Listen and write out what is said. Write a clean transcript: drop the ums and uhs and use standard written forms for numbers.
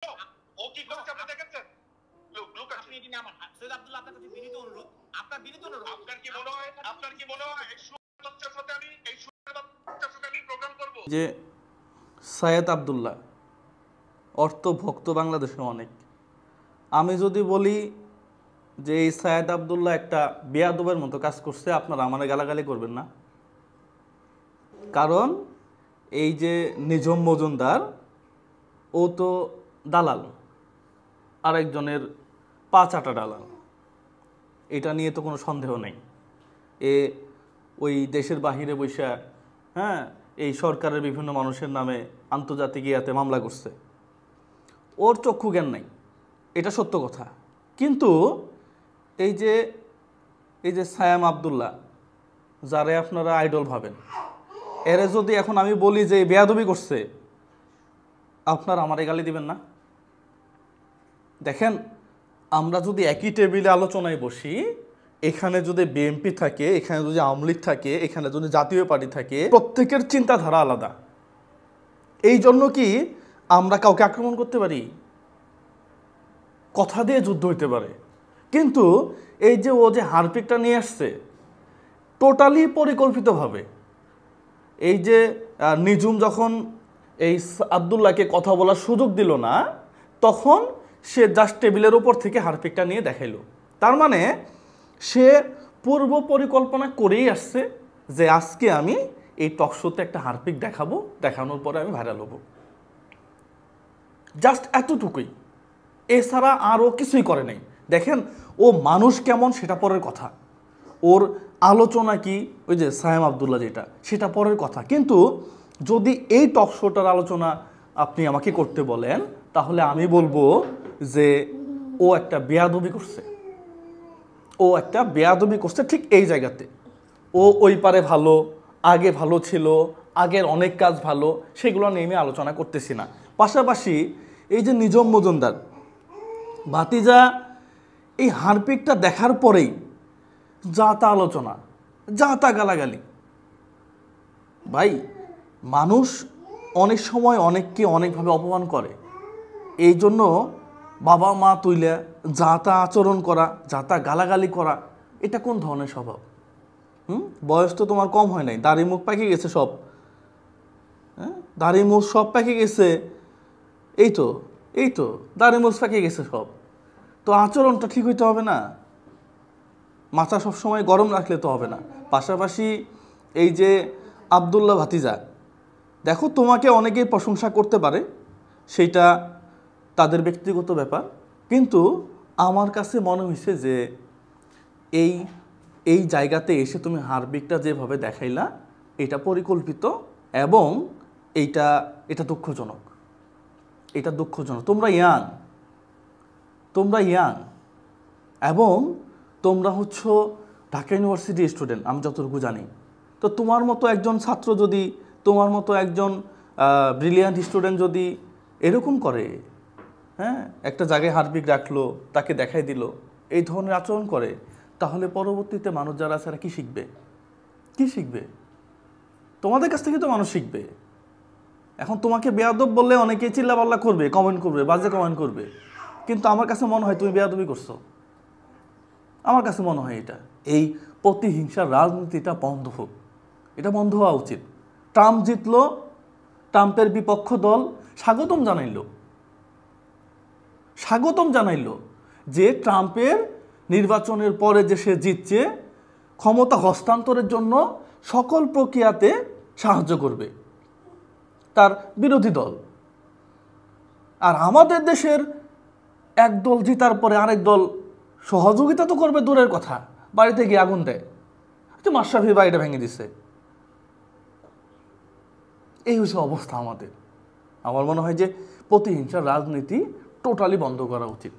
ও কি করছে আপনি দেখেছেন? লোক আপনি এটি নাম সৈয়দ আব্দুল্লাহ আপনার কাছে বিনীত অনুরোধ, আপনার বিনীত অনুরোধ। আপনার কি মনে হয় এই বাচ্চার সাথে আমি প্রোগ্রাম করব? যে সৈয়দ আব্দুল্লাহ অর্থ ভক্ত বাংলাদেশে অনেক। আমি যদি বলি যে এই সৈয়দ আব্দুল্লাহ একটা বেয়াদবের মতো কাজ করছে, আপনারা আমার গালাগালি করবেন না। কারণ এই যে নিঝুম মজুমদার, ও তো দালাল, আরেকজনের পা চাটা দালাল, এটা নিয়ে তো কোনো সন্দেহ নেই। এ ওই দেশের বাহিরে বৈশা এই সরকারের বিভিন্ন মানুষের নামে আন্তর্জাতিক ইয়াতে মামলা করছে। ওর চক্ষু জ্ঞান নাই, এটা সত্য কথা। কিন্তু এই যে সায়াম আব্দুল্লাহ, যারে আপনারা আইডল ভাবেন, এরে যদি এখন আমি বলি যে বেয়াদবি করছে, আপনারা আমারে গালি দিবেন না? দেখেন, আমরা যদি একই টেবিলে আলোচনায় বসি, এখানে যদি বিএনপি থাকে, এখানে যদি আওয়ামী লীগ থাকে, এখানে যদি জাতীয় পার্টি থাকে, প্রত্যেকের চিন্তাধারা আলাদা। এই জন্য কি আমরা কাউকে আক্রমণ করতে পারি? কথা দিয়ে যুদ্ধ হইতে পারে। কিন্তু এই যে ও যে হারপিকটা নিয়ে আসছে, টোটালি পরিকল্পিতভাবে। এই যে নিঝুম যখন এই আব্দুল্লাহকে কথা বলার সুযোগ দিল না, তখন সে জাস্ট টেবিলের উপর থেকে হারপিকটা নিয়ে দেখাইলো। তার মানে সে পূর্ব পরিকল্পনা করেই আসছে যে আজকে আমি এই টকশোতে একটা হারপিক দেখাবো, দেখানোর পরে আমি ভাইরাল হব। জাস্ট এতটুকুই, এছাড়া আরও কিছুই করে নাই। দেখেন, ও মানুষ কেমন সেটা পরের কথা, ওর আলোচনা কি, ওই যে সায়াম আব্দুল্লাহ যেটা, সেটা পরের কথা। কিন্তু যদি এই টক শোটার আলোচনা আপনি আমাকে করতে বলেন, তাহলে আমি বলবো যে ও একটা বেয়াদবি করছে। ও একটা বেয়াদবি করছে ঠিক এই জায়গাতে। ও ওই পারে ভালো, আগে ভালো ছিল, আগের অনেক কাজ ভালো, সেগুলো নিয়ে আমি আলোচনা করতেছি না। পাশাপাশি এই যে নিঝুম মজুমদার ভাতিজা, এই হারপিকটা দেখার পরেই যা তা আলোচনা, যা তা গালাগালি। ভাই, মানুষ অনেক সময় অনেককে অনেকভাবে অপমান করে। এই জন্য বাবা মা তুইলে যা তা আচরণ করা, যা তা গালাগালি করা, এটা কোন ধরনের স্বভাব? বয়স তো তোমার কম হয় নাই, দাড়ি মুখ পাকে গেছে সব, দাড়ি মুখ সব পাকে গেছে। এই তো দাড়ি মুখ পাকে গেছে সব। তো আচরণটা ঠিক হইতে হবে না? মাথা সবসময় গরম রাখলে তো হবে না। পাশাপাশি এই যে আব্দুল্লাহ ভাতিজা, দেখো, তোমাকে অনেকেই প্রশংসা করতে পারে, সেইটা তাদের ব্যক্তিগত ব্যাপার। কিন্তু আমার কাছে মনে হয়েছে যে এই জায়গাতে এসে তুমি হারপিকটা যেভাবে দেখাইলা, এটা পরিকল্পিত এবং এটা দুঃখজনক। এটা দুঃখজনক। তোমরা ইয়াং এবং তোমরা হচ্ছ ঢাকা ইউনিভার্সিটি স্টুডেন্ট, আমি যতটুকু জানি। তো তোমার মতো একজন ছাত্র যদি, তোমার মতো একজন ব্রিলিয়ান্ট স্টুডেন্ট যদি এরকম করে, একটা জায়গায় হারপিক রাখলো, তাকে দেখাই দিল, এই ধরনের আচরণ করে, তাহলে পরবর্তীতে মানুষ যারা আছে কি শিখবে? কি শিখবে? তোমাদের কাছ থেকে তো মানুষ শিখবে। এখন তোমাকে বেয়াদব বললে অনেকে চিল্লাপাল্লা করবে, কমেন্ট করবে, বাজে কমেন্ট করবে। কিন্তু আমার কাছে মনে হয় তুমি বেয়াদবি করছো। আমার কাছে মনে হয় এই প্রতিহিংসার রাজনীতিটা বন্ধ হোক। এটা বন্ধ হওয়া উচিত। ট্রাম্প জিতলো, ট্রাম্পের বিপক্ষ দল স্বাগতম জানাইলো যে ট্রাম্পের নির্বাচনের পরে যে সে জিতছে, ক্ষমতা হস্তান্তরের জন্য সকল প্রক্রিয়াতে সাহায্য করবে তার বিরোধী দল। আর আমাদের দেশের এক দল জিতার পরে আরেক দল সহযোগিতা তো করবে দূরের কথা, বাড়িতে গিয়ে আগুন দেয়। মাশরাফির বাড়িটা ভেঙে দিছে। এই হচ্ছে অবস্থা আমাদের। আমার মনে হয় যে প্রতিহিংসার রাজনীতি টোটালি বন্ধ করা উচিত।